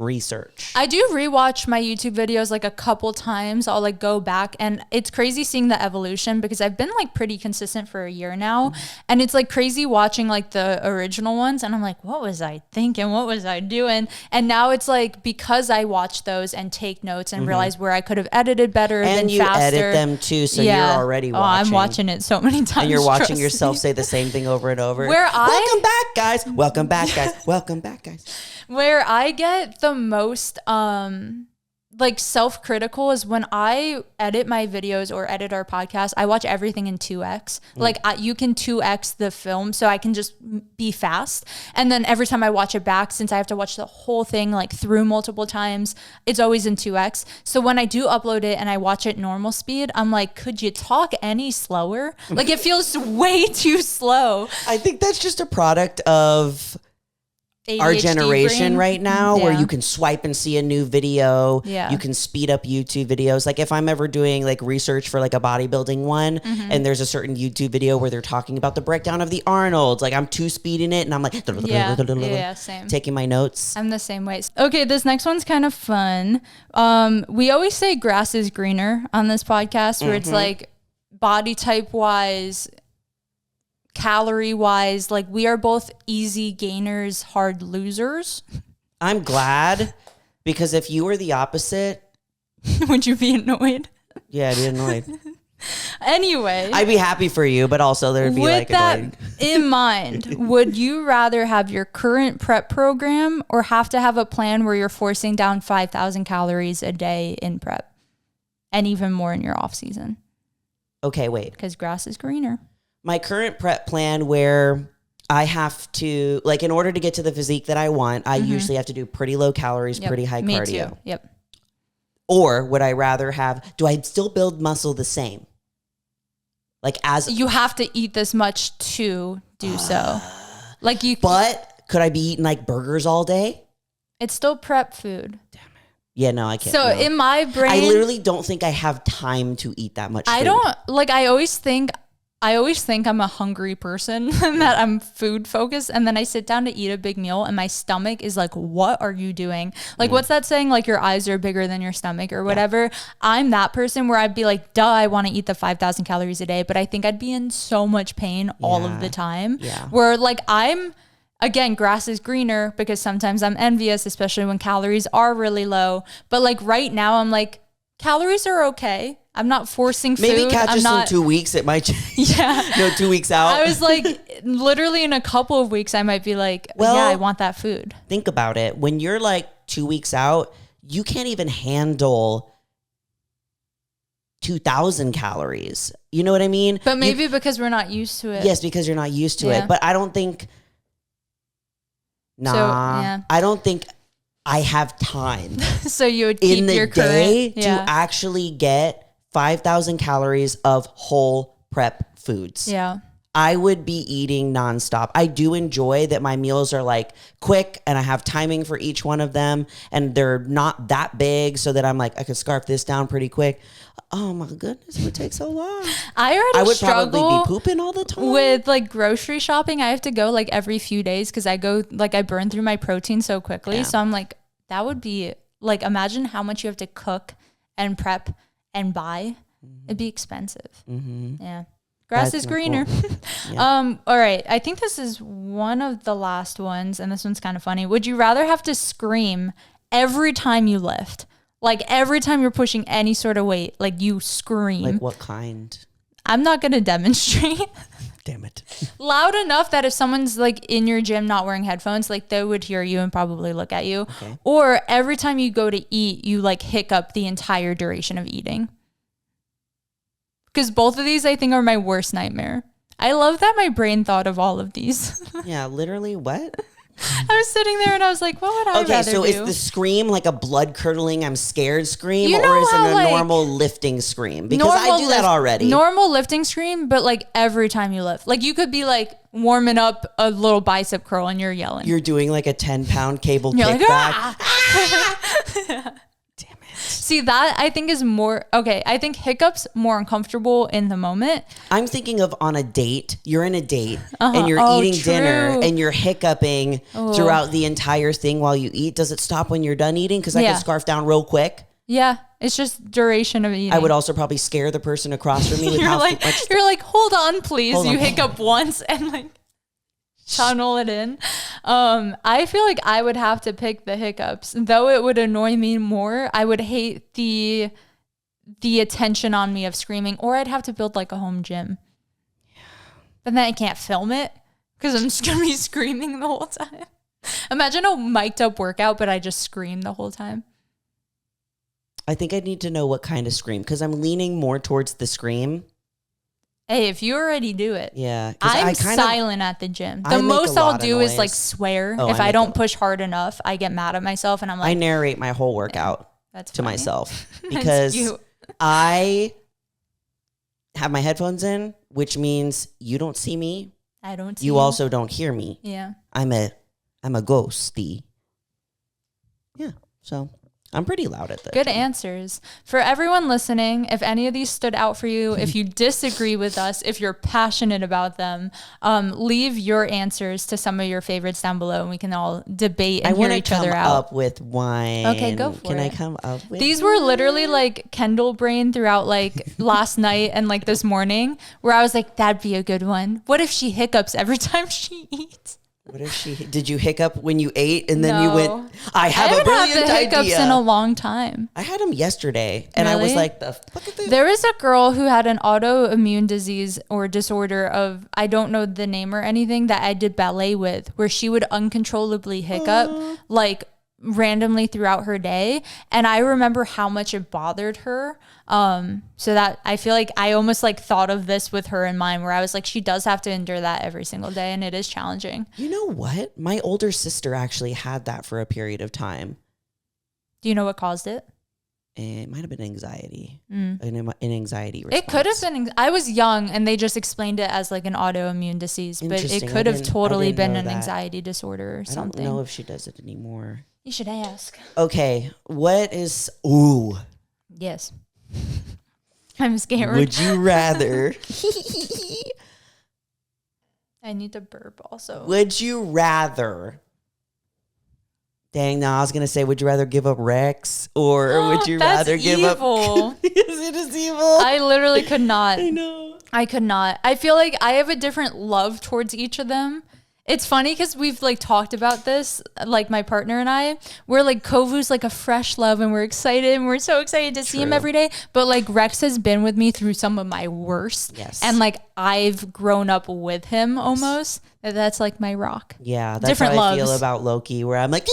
[SPEAKER 1] Research.
[SPEAKER 2] I do rewatch my YouTube videos like a couple times. I'll like go back and it's crazy seeing the evolution because I've been like pretty consistent for a year now. And it's like crazy watching like the original ones and I'm like, what was I thinking? What was I doing? And now it's like because I watch those and take notes and realize where I could have edited better and
[SPEAKER 1] you
[SPEAKER 2] faster.
[SPEAKER 1] Edit them too, so you're already watching.
[SPEAKER 2] I'm watching it so many times.
[SPEAKER 1] And you're watching yourself say the same thing over and over. Welcome back, guys. Welcome back, guys. Welcome back, guys.
[SPEAKER 2] Where I get the most like self-critical is when I edit my videos or edit our podcast, I watch everything in 2x. Like you can 2x the film so I can just be fast. And then every time I watch it back, since I have to watch the whole thing like through multiple times, it's always in 2x. So when I do upload it and I watch it normal speed, I'm like, could you talk any slower? Like it feels way too slow.
[SPEAKER 1] I think that's just a product of ADHD our generation brain. Right now, where you can swipe and see a new video. Yeah. You can speed up YouTube videos. Like if I'm ever doing like research for like a bodybuilding one and there's a certain YouTube video where they're talking about the breakdown of the Arnolds, like I'm two speeding it and I'm like,
[SPEAKER 2] same.
[SPEAKER 1] Taking my notes.
[SPEAKER 2] I'm the same way. Okay, this next one's kind of fun. We always say grass is greener on this podcast where it's like body type wise, calorie wise, like we are both easy gainers, hard losers.
[SPEAKER 1] I'm glad because if you were the opposite,
[SPEAKER 2] would you be annoyed?
[SPEAKER 1] Yeah, I'd be annoyed.
[SPEAKER 2] Anyway,
[SPEAKER 1] I'd be happy for you, but also there'd be like
[SPEAKER 2] that in mind, would you rather have your current prep program or have to have a plan where you're forcing down 5,000 calories a day in prep and even more in your off season?
[SPEAKER 1] Okay, wait.
[SPEAKER 2] Because grass is greener.
[SPEAKER 1] My current prep plan where I have to, like in order to get to the physique that I want, I usually have to do pretty low calories, pretty high cardio.
[SPEAKER 2] Me too. Yep.
[SPEAKER 1] Or would I rather do I still build muscle the same? Like
[SPEAKER 2] You have to eat this much to do so. Like
[SPEAKER 1] But could I be eating like burgers all day?
[SPEAKER 2] It's still prep food.
[SPEAKER 1] Damn it. Yeah, no, I can't.
[SPEAKER 2] So in my brain,
[SPEAKER 1] I literally don't think I have time to eat that much food.
[SPEAKER 2] I always think I'm a hungry person and that I'm food focused. And then I sit down to eat a big meal and my stomach is like, what are you doing? Like, what's that saying? Like your eyes are bigger than your stomach or whatever. Yeah. I'm that person where I'd be like, duh, I want to eat the 5,000 calories a day. But I think I'd be in so much pain all of the time.
[SPEAKER 1] Yeah.
[SPEAKER 2] Where like again, grass is greener because sometimes I'm envious, especially when calories are really low. But like right now I'm like, calories are okay. I'm not forcing food.
[SPEAKER 1] Maybe catch us in 2 weeks. It might change.
[SPEAKER 2] Yeah.
[SPEAKER 1] No, 2 weeks out.
[SPEAKER 2] I was like, literally in a couple of weeks, I might be like, well, yeah, I want that food.
[SPEAKER 1] Think about it. When you're like 2 weeks out, you can't even handle 2,000 calories. You know what I mean?
[SPEAKER 2] But maybe because we're not used to it.
[SPEAKER 1] Yes, because you're not used to it. But I don't think, I don't think I have time.
[SPEAKER 2] So you would keep
[SPEAKER 1] in the
[SPEAKER 2] your
[SPEAKER 1] day
[SPEAKER 2] current,
[SPEAKER 1] to actually get 5,000 calories of whole prep foods.
[SPEAKER 2] Yeah.
[SPEAKER 1] I would be eating nonstop. I do enjoy that my meals are like quick and I have timing for each one of them and they're not that big so that I'm like, I could scarf this down pretty quick. Oh my goodness, it would take so long.
[SPEAKER 2] I would
[SPEAKER 1] probably be pooping all the time.
[SPEAKER 2] With like grocery shopping, I have to go like every few days because I burn through my protein so quickly. Yeah. So I'm like, that would be like, imagine how much you have to cook and prep and buy. It'd be expensive. Mm-hmm. Yeah. Grass is greener. Cool. Yeah. All right. I think this is one of the last ones, and this one's kind of funny. Would you rather have to scream every time you lift? Like every time you're pushing any sort of weight, like you scream.
[SPEAKER 1] Like what kind?
[SPEAKER 2] I'm not going to demonstrate.
[SPEAKER 1] Damn it.
[SPEAKER 2] Loud enough that if someone's like in your gym not wearing headphones, like they would hear you and probably look at you. Okay. Or every time you go to eat, you like hiccup the entire duration of eating. Because both of these, I think, are my worst nightmare. I love that my brain thought of all of these.
[SPEAKER 1] Yeah, literally what?
[SPEAKER 2] I was sitting there and I was like, what would I rather do?
[SPEAKER 1] Okay, so is the scream like a blood curdling, I'm scared scream? Or is it a normal lifting scream? Because I do that already.
[SPEAKER 2] Normal lifting scream, but like every time you lift. Like you could be like warming up a little bicep curl and you're yelling.
[SPEAKER 1] You're doing like a 10-pound cable kickback. Like, ah!
[SPEAKER 2] See, that I think is more, okay, I think hiccups more uncomfortable in the moment.
[SPEAKER 1] I'm thinking of on a date, you're in a date and you're eating dinner and you're hiccuping throughout the entire thing while you eat. Does it stop when you're done eating? Because I can scarf down real quick.
[SPEAKER 2] Yeah, it's just duration of eating.
[SPEAKER 1] I would also probably scare the person across from me with
[SPEAKER 2] you're
[SPEAKER 1] how
[SPEAKER 2] like,
[SPEAKER 1] much.
[SPEAKER 2] You're like, hold on, please. You hiccup once and like tunnel it in. I feel like I would have to pick the hiccups, though it would annoy me more. I would hate the attention on me of screaming, or I'd have to build like a home gym. Yeah. But then I can't film it because I'm just gonna be screaming the whole time. Imagine a mic'd up workout, but I just scream the whole time.
[SPEAKER 1] I think I need to know what kind of scream because I'm leaning more towards the scream.
[SPEAKER 2] Hey, if you already do it.
[SPEAKER 1] Yeah.
[SPEAKER 2] I'm silent at the gym. The most I'll do is like swear. If I don't push hard enough, I get mad at myself and I'm like.
[SPEAKER 1] I narrate my whole workout to myself because
[SPEAKER 2] cute.
[SPEAKER 1] I have my headphones in, which means you don't see me.
[SPEAKER 2] I don't see
[SPEAKER 1] you. You also don't hear me.
[SPEAKER 2] Yeah.
[SPEAKER 1] I'm a ghosty. Yeah. So I'm pretty loud at this.
[SPEAKER 2] Good answers. For everyone listening, if any of these stood out for you, if you disagree with us, if you're passionate about them, leave your answers to some of your favorites down below and we can all debate and hear each other out.
[SPEAKER 1] I want to come up with one.
[SPEAKER 2] Okay, go for it.
[SPEAKER 1] Can I come up with
[SPEAKER 2] These were literally like Kendall brain throughout like last night and like this morning where I was like, that'd be a good one. What if she hiccups every time she eats?
[SPEAKER 1] What if did you hiccup when you ate and then you went, I have a brilliant idea.
[SPEAKER 2] I haven't had the hiccups in a long time.
[SPEAKER 1] I had them yesterday and really? I was like, the fuck is this?
[SPEAKER 2] There is a girl who had an autoimmune disease or disorder of, I don't know the name or anything, that I did ballet with, where she would uncontrollably hiccup like randomly throughout her day. And I remember how much it bothered her. So that I feel like I almost like thought of this with her in mind where I was like, she does have to endure that every single day and it is challenging.
[SPEAKER 1] You know what? My older sister actually had that for a period of time.
[SPEAKER 2] Do you know what caused it?
[SPEAKER 1] it might have been anxiety, an anxiety response.
[SPEAKER 2] It could have been. I was young, and they just explained it as like an autoimmune disease, but it could have totally been an anxiety disorder or something.
[SPEAKER 1] I don't know if she does it anymore.
[SPEAKER 2] You should ask.
[SPEAKER 1] Okay, what is... Ooh.
[SPEAKER 2] Yes. I'm scared.
[SPEAKER 1] Would you rather...
[SPEAKER 2] I need to burp also.
[SPEAKER 1] Would you rather... Dang, no, I was going to say, would you rather give up Rex or would you rather give up... Yes, it is evil.
[SPEAKER 2] I literally could not.
[SPEAKER 1] I know.
[SPEAKER 2] I could not. I feel like I have a different love towards each of them. It's funny because we've like talked about this, like my partner and I, we're like Kovu's like a fresh love and we're excited and we're so excited to see him every day. But like Rex has been with me through some of my worst.
[SPEAKER 1] Yes.
[SPEAKER 2] And like I've grown up with him almost. That's like my rock.
[SPEAKER 1] Yeah. That's
[SPEAKER 2] different
[SPEAKER 1] how
[SPEAKER 2] loves.
[SPEAKER 1] I feel about Loki, where I'm like,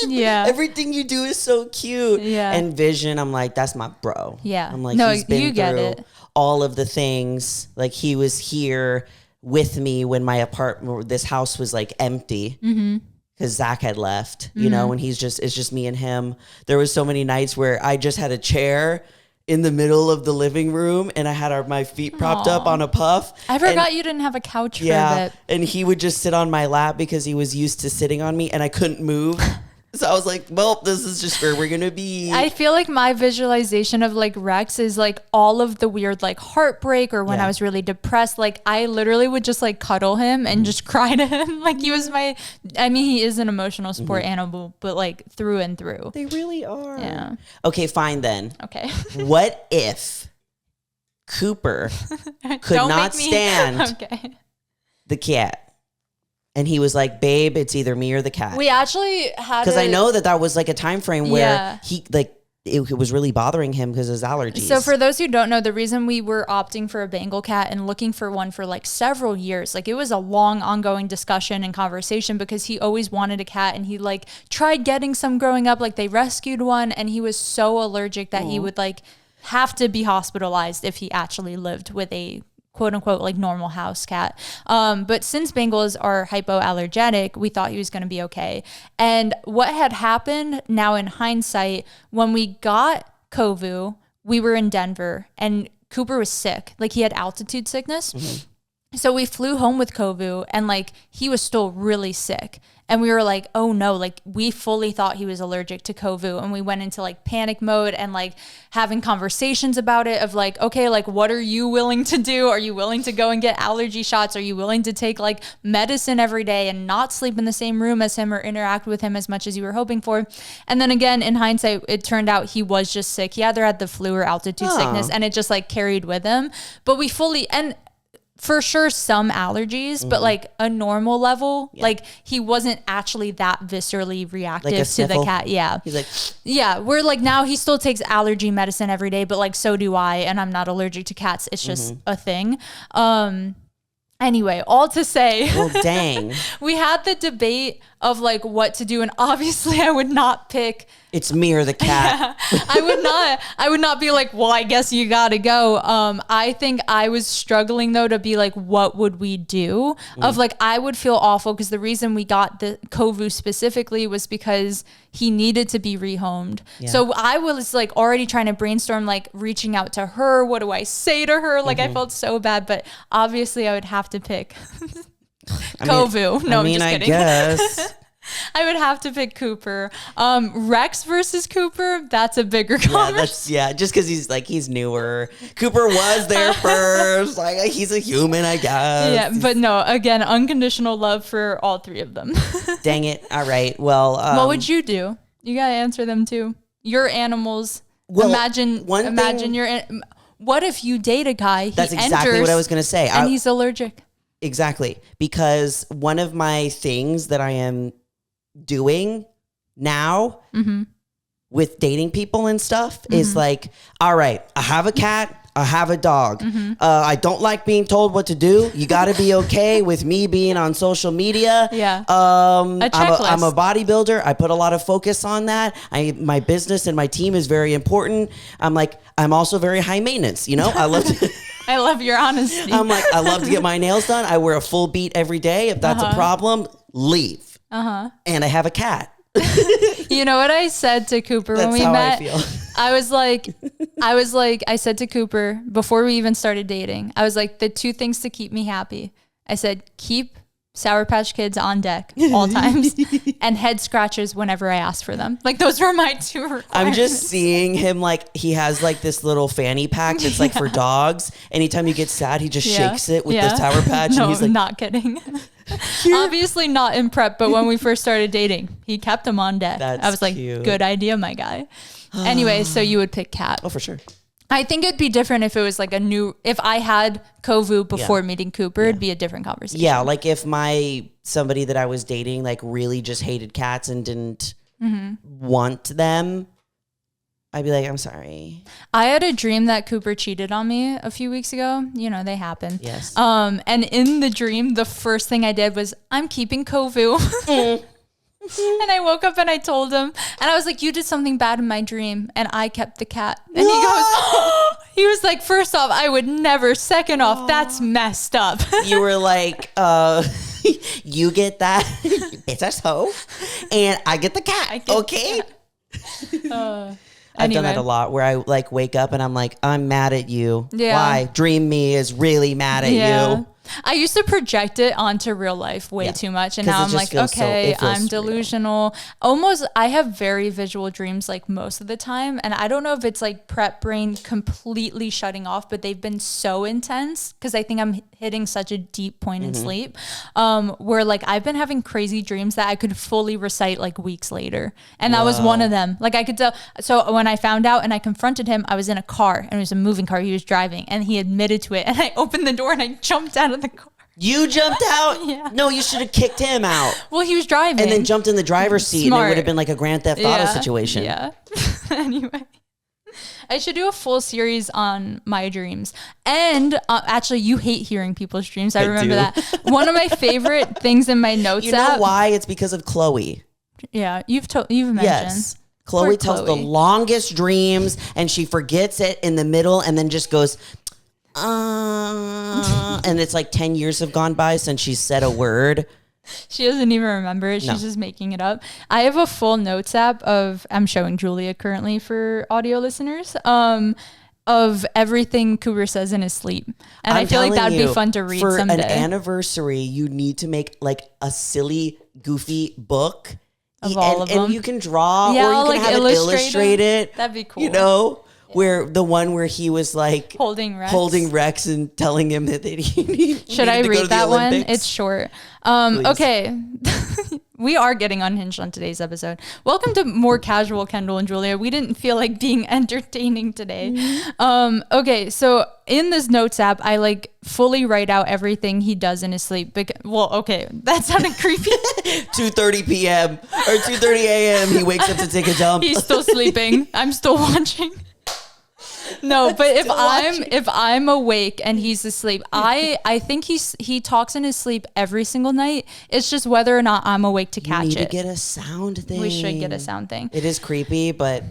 [SPEAKER 2] yeah,
[SPEAKER 1] everything you do is so cute.
[SPEAKER 2] Yeah.
[SPEAKER 1] And Vision, I'm like, that's my bro.
[SPEAKER 2] Yeah.
[SPEAKER 1] I'm like,
[SPEAKER 2] no,
[SPEAKER 1] he's been
[SPEAKER 2] you get
[SPEAKER 1] through
[SPEAKER 2] it.
[SPEAKER 1] all of the things. Like he was here with me when my apartment, this house was like empty because Zach had left, you know, and it's just me and him. There was so many nights where I just had a chair in the middle of the living room and I had my feet propped up on a puff.
[SPEAKER 2] I forgot you didn't have a couch for a bit.
[SPEAKER 1] And he would just sit on my lap because he was used to sitting on me and I couldn't move. So I was like, well, this is just where we're going to be.
[SPEAKER 2] I feel like my visualization of like Rex is like all of the weird like heartbreak or when I was really depressed. Like I literally would just like cuddle him and just cry to him. Like he was he is an emotional support animal, but like through and through.
[SPEAKER 1] They really are.
[SPEAKER 2] Yeah.
[SPEAKER 1] Okay, fine then.
[SPEAKER 2] Okay.
[SPEAKER 1] What if Cooper could not stand the cat? And he was like, babe, it's either me or the cat.
[SPEAKER 2] We actually had
[SPEAKER 1] because I know that was like a time frame where it was really bothering him because of his allergies.
[SPEAKER 2] So for those who don't know, the reason we were opting for a Bengal cat and looking for one for like several years, like it was a long ongoing discussion and conversation because he always wanted a cat and he like tried getting some growing up. Like they rescued one and he was so allergic that he would like have to be hospitalized if he actually lived with a quote unquote like normal house cat. But since Bengals are hypoallergenic, we thought he was going to be okay. And what had happened now in hindsight, when we got Kovu, we were in Denver and Cooper was sick. Like he had altitude sickness. So we flew home with Kovu and like he was still really sick. And we were like, oh no, like we fully thought he was allergic to Kovu. And we went into like panic mode and like having conversations about it of like, okay, like what are you willing to do? Are you willing to go and get allergy shots? Are you willing to take like medicine every day and not sleep in the same room as him or interact with him as much as you were hoping for? And then again, in hindsight, it turned out he was just sick. He either had the flu or altitude sickness and it just like carried with him. But we fully, and for sure some allergies, but like a normal level, like he wasn't actually that viscerally reactive
[SPEAKER 1] like
[SPEAKER 2] to the cat. Yeah.
[SPEAKER 1] He's like,
[SPEAKER 2] yeah, we're like now he still takes allergy medicine every day, but like so do I, and I'm not allergic to cats. It's just a thing. Anyway, all to say,
[SPEAKER 1] well, dang.
[SPEAKER 2] We had the debate of like what to do, and obviously I would not pick
[SPEAKER 1] it's me or the cat.
[SPEAKER 2] Yeah, I would not be like, well, I guess you gotta go. I think I was struggling though to be like, what would we do? Of like, I would feel awful because the reason we got the Kovu specifically was because he needed to be rehomed. Yeah. So I was like already trying to brainstorm, like reaching out to her. What do I say to her? Like I felt so bad, but obviously I would have to pick Kovu. I'm just kidding.
[SPEAKER 1] I guess.
[SPEAKER 2] I would have to pick Cooper. Rex versus Cooper, that's a bigger conversation.
[SPEAKER 1] Just because he's newer. Cooper was there first. Like he's a human, I guess.
[SPEAKER 2] Yeah, but no, again, unconditional love for all three of them.
[SPEAKER 1] Dang it. All right. Well,
[SPEAKER 2] what would you do? You gotta answer them too. Your animals. Well, imagine what if you date a guy?
[SPEAKER 1] That's exactly what I was gonna say.
[SPEAKER 2] And he's allergic.
[SPEAKER 1] Exactly, because one of my things that I am doing now with dating people and stuff is like, all right, I have a cat, I have a dog. I don't like being told what to do. You got to be okay with me being on social media.
[SPEAKER 2] Yeah.
[SPEAKER 1] I'm a bodybuilder. I put a lot of focus on that. My business and my team is very important. I'm also very high maintenance. You know, I love to
[SPEAKER 2] I love your honesty.
[SPEAKER 1] I'm like, I love to get my nails done. I wear a full beat every day. If that's a problem, leave. And I have a cat.
[SPEAKER 2] You know what I said to Cooper when we met? I said to Cooper before we even started dating, I was like, the two things to keep me happy. I said, keep Sour Patch Kids on deck all times and head scratches whenever I ask for them. Like those were my two requirements.
[SPEAKER 1] I'm just seeing him like he has like this little fanny pack that's like for dogs. Anytime he gets sad, he just shakes it with the Sour Patch.
[SPEAKER 2] No,
[SPEAKER 1] and he's like,
[SPEAKER 2] not kidding. Obviously not in prep, but when we first started dating, he kept them on deck. I was like,
[SPEAKER 1] cute.
[SPEAKER 2] Good idea, my guy. Anyway, so you would pick cat.
[SPEAKER 1] Oh, for sure.
[SPEAKER 2] I think it'd be different if it was like if I had Kovu before meeting Cooper, it'd be a different conversation.
[SPEAKER 1] Yeah, like if somebody that I was dating like really just hated cats and didn't want them, I'd be like, I'm sorry.
[SPEAKER 2] I had a dream that Cooper cheated on me a few weeks ago. You know, they happen.
[SPEAKER 1] Yes.
[SPEAKER 2] And in the dream, the first thing I did was, I'm keeping Kovu. And I woke up and I told him, and I was like, you did something bad in my dream and I kept the cat. And he goes, he was like, first off, I would never. Second off, that's messed up.
[SPEAKER 1] You were like, you get that, it's a hoe, and I get the cat. Okay. I've done that a lot where I like wake up and I'm like, I'm mad at you. Yeah. Why? Dream me is really mad at you.
[SPEAKER 2] I used to project it onto real life way too much. And now I'm like, okay, I'm delusional. Real. Almost, I have very visual dreams like most of the time. And I don't know if it's like prep brain completely shutting off, but they've been so intense because I think I'm hitting such a deep point in sleep where like I've been having crazy dreams that I could fully recite like weeks later. And that was one of them. Like I could tell. So when I found out and I confronted him, I was in a car and it was a moving car he was driving and he admitted to it. And I opened the door and I jumped out of the car.
[SPEAKER 1] You jumped out? Yeah. No, you should have kicked him out.
[SPEAKER 2] Well, he was driving.
[SPEAKER 1] And then jumped in the driver's seat. And it would have been like a Grand Theft Auto situation.
[SPEAKER 2] Yeah. Anyway. I should do a full series on my dreams. And actually, you hate hearing people's dreams. I remember that. One of my favorite things in my notes
[SPEAKER 1] app. You know why? It's because of Chloe.
[SPEAKER 2] Yeah, you've mentioned.
[SPEAKER 1] Yes. Chloe tells the longest dreams and she forgets it in the middle and then just goes... and it's like 10 years have gone by since she said a word.
[SPEAKER 2] She doesn't even remember it. She's just making it up. I have a full notes app I'm showing Julia currently for audio listeners, of everything Cooper says in his sleep. And I feel like that'd be fun to read someday.
[SPEAKER 1] For an anniversary, you need to make like a silly, goofy book.
[SPEAKER 2] Of all of them.
[SPEAKER 1] And you can draw or you can have it illustrated.
[SPEAKER 2] That'd be cool.
[SPEAKER 1] You know? Where the one where he was like
[SPEAKER 2] holding Rex
[SPEAKER 1] and telling him that he
[SPEAKER 2] should I read that one? It's short. Okay. We are getting unhinged on today's episode. Welcome to more casual Kendall and Julia. We didn't feel like being entertaining today. Okay, so in this notes app, I like fully write out everything he does in his sleep. That sounded creepy.
[SPEAKER 1] 2:30 p.m. or 2:30 a.m. He wakes up to take a dump.
[SPEAKER 2] He's still sleeping. I'm still watching. No, but if I'm awake and he's asleep, I think he talks in his sleep every single night. It's just whether or not I'm awake to catch it.
[SPEAKER 1] You need to get a sound thing.
[SPEAKER 2] We should get a sound thing.
[SPEAKER 1] It is creepy, but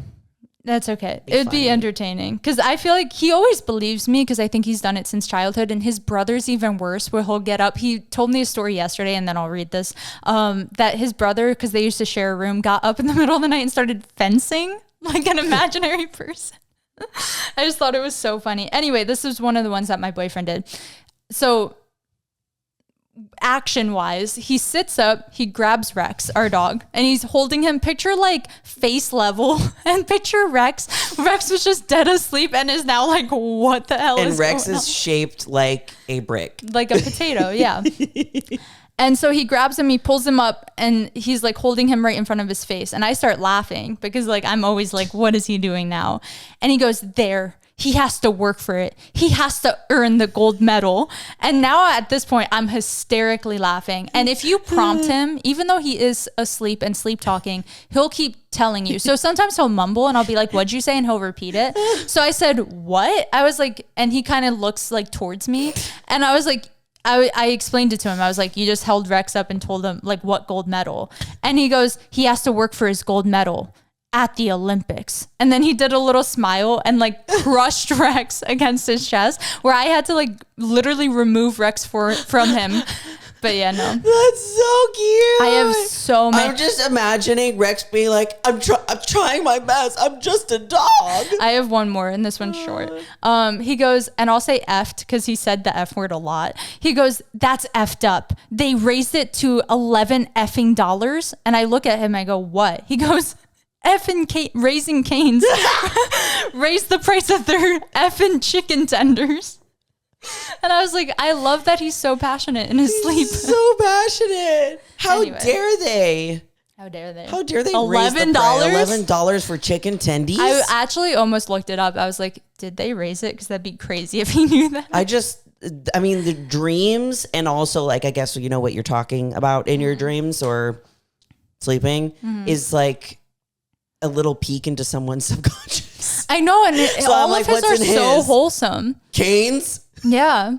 [SPEAKER 2] that's okay. It'd be entertaining because I feel like he always believes me because I think he's done it since childhood. And his brother's even worse, where he'll get up. He told me a story yesterday, and then I'll read this. That his brother, because they used to share a room, got up in the middle of the night and started fencing like an imaginary person. I just thought it was so funny. Anyway, this is one of the ones that my boyfriend did. So action wise, he sits up, he grabs Rex, our dog, and he's holding him, picture like face level, and picture Rex. Rex was just dead asleep and is now like, what the hell is
[SPEAKER 1] Rex
[SPEAKER 2] going on?
[SPEAKER 1] is shaped like a brick.
[SPEAKER 2] Like a potato, yeah. And so he grabs him, he pulls him up, and he's like holding him right in front of his face. And I start laughing because like I'm always like, what is he doing now? And he goes, there. He has to work for it. He has to earn the gold medal. And now at this point, I'm hysterically laughing. And if you prompt him, even though he is asleep and sleep talking, he'll keep telling you. So sometimes he'll mumble and I'll be like, what'd you say? And he'll repeat it. So I said, what? I was like, and he kind of looks like towards me. And I was like, I explained it to him. I was like, you just held Rex up and told him like what gold medal. And he goes, he has to work for his gold medal at the Olympics. And then he did a little smile and like crushed Rex against his chest, where I had to like literally remove Rex from him But yeah, no.
[SPEAKER 1] That's so cute.
[SPEAKER 2] I have so many.
[SPEAKER 1] I'm just imagining Rex being like, I'm trying my best. I'm just a dog.
[SPEAKER 2] I have one more, and this one's short. He goes, and I'll say effed because he said the F word a lot. He goes, that's effed up. They raised it to $11 effing dollars. And I look at him, I go, what? He goes, effing Raising Cane's raised the price of their effing chicken tenders. And I was like, I love that he's so passionate in his sleep.
[SPEAKER 1] So passionate. How dare they?
[SPEAKER 2] How dare they?
[SPEAKER 1] How dare they
[SPEAKER 2] $11?
[SPEAKER 1] $11 for chicken tendies?
[SPEAKER 2] I actually almost looked it up. I was like, did they raise it? Because that'd be crazy if he knew that.
[SPEAKER 1] I mean, the dreams and also like, I guess, you know, what you're talking about in your dreams or sleeping is like a little peek into someone's subconscious.
[SPEAKER 2] I know. And
[SPEAKER 1] So
[SPEAKER 2] all
[SPEAKER 1] I'm like,
[SPEAKER 2] of his
[SPEAKER 1] what's
[SPEAKER 2] are
[SPEAKER 1] in
[SPEAKER 2] so
[SPEAKER 1] his?
[SPEAKER 2] wholesome.
[SPEAKER 1] Canes
[SPEAKER 2] Yeah.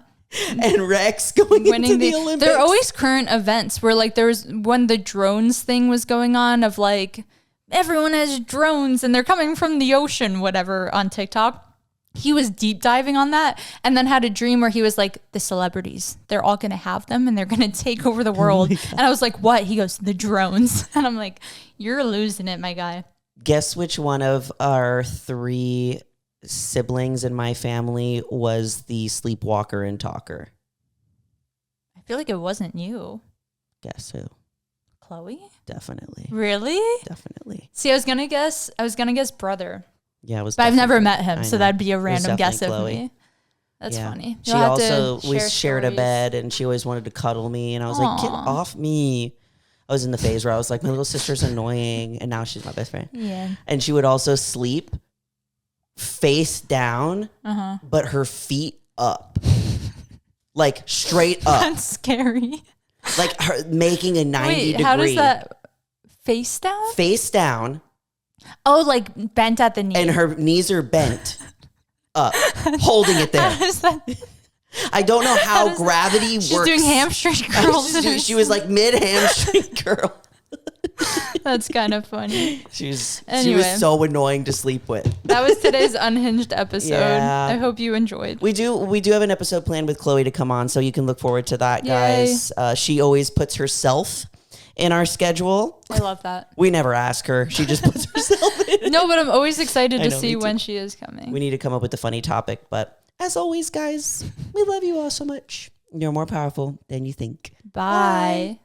[SPEAKER 1] and Rex going into the Olympics.
[SPEAKER 2] There are always current events where like there was when the drones thing was going on of like everyone has drones and they're coming from the ocean, whatever, on TikTok. He was deep diving on that and then had a dream where he was like, the celebrities, they're all going to have them and they're going to take over the world. And I was like, what? He goes, the drones. And I'm like, you're losing it, my guy.
[SPEAKER 1] Guess which one of our 3 siblings in my family was the sleepwalker and talker?
[SPEAKER 2] I feel like it wasn't you.
[SPEAKER 1] Guess who?
[SPEAKER 2] Chloe?
[SPEAKER 1] Definitely.
[SPEAKER 2] Really?
[SPEAKER 1] Definitely.
[SPEAKER 2] See, I was gonna guess brother.
[SPEAKER 1] Yeah, it was.
[SPEAKER 2] But I've never met
[SPEAKER 1] I
[SPEAKER 2] him, so
[SPEAKER 1] know.
[SPEAKER 2] that'd be a
[SPEAKER 1] It was
[SPEAKER 2] random guess of
[SPEAKER 1] definitely
[SPEAKER 2] me. That's funny.
[SPEAKER 1] She
[SPEAKER 2] You'll have to
[SPEAKER 1] also, we
[SPEAKER 2] share
[SPEAKER 1] shared a
[SPEAKER 2] stories.
[SPEAKER 1] bed and she always wanted to cuddle me. And I was like, get
[SPEAKER 2] Aw.
[SPEAKER 1] off me. I was in the phase where I was like, my little sister's annoying. And now she's my best friend.
[SPEAKER 2] Yeah.
[SPEAKER 1] And she would also sleep face down, but her feet up. Like straight up.
[SPEAKER 2] That's scary.
[SPEAKER 1] Like her making a 90
[SPEAKER 2] Wait,
[SPEAKER 1] degree.
[SPEAKER 2] how does that face down?
[SPEAKER 1] Face down.
[SPEAKER 2] Oh, like bent at the knee.
[SPEAKER 1] And her knees are bent up, holding it there.
[SPEAKER 2] How does that?
[SPEAKER 1] I don't know how gravity works.
[SPEAKER 2] She's doing hamstring curls.
[SPEAKER 1] She was like mid hamstring curl.
[SPEAKER 2] That's kind of funny.
[SPEAKER 1] She was
[SPEAKER 2] Anyway.
[SPEAKER 1] so annoying to sleep with.
[SPEAKER 2] That was today's unhinged episode.
[SPEAKER 1] Yeah.
[SPEAKER 2] I hope you enjoyed.
[SPEAKER 1] We do have an episode planned with Chloe to come on, so you can look forward to that, guys. She always puts herself in our schedule.
[SPEAKER 2] I love that.
[SPEAKER 1] We never ask her. She just puts herself in.
[SPEAKER 2] No, but I'm always excited to
[SPEAKER 1] know,
[SPEAKER 2] see
[SPEAKER 1] me
[SPEAKER 2] when
[SPEAKER 1] too.
[SPEAKER 2] she is coming.
[SPEAKER 1] We need to come up with a funny topic, but as always, guys, we love you all so much. You're more powerful than you think.
[SPEAKER 2] Bye.